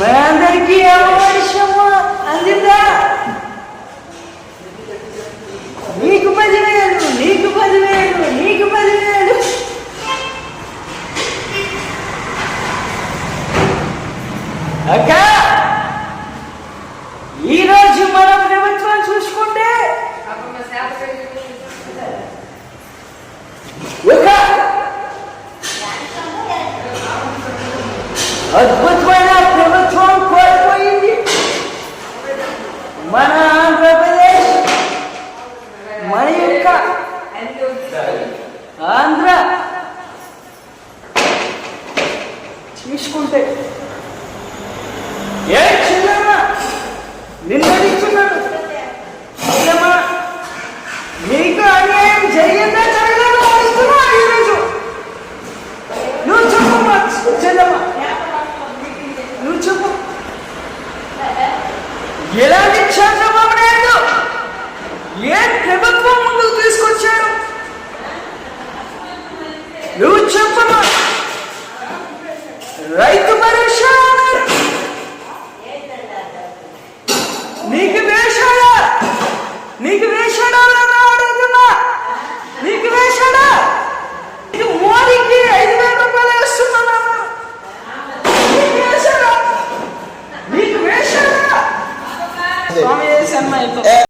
మనందరికీ అవకాశము అందిందా? నీకు 10,000, నీకు 10,000, నీకు 10,000. అక్క, ఈరోజు మన ప్రభుత్వం చూసుకుంటే ఒక అద్భుతమైన ప్రభుత్వం కోల్పోయింది. మన ఆంధ్రప్రదేశ్, మన యొక్క ఆంధ్ర తీసుకుంటే ఏ చిన్నమ్మా నిన్నదిస్తున్నాడు. చిన్నమ్మా, నీకు అన్యాయం జరిగిందా జరగలేదా అడుగుతున్నా ఈరోజు. నువ్వు చెప్పమ్మా చిన్నమ్మా, నువ్వు చెప్పు. ఎలాంటి చంద్రబాబు నాయుడు ఏ ప్రభుత్వం ముందుకు తీసుకొచ్చాడు? నువ్వు చెప్పమ్మా. రైతు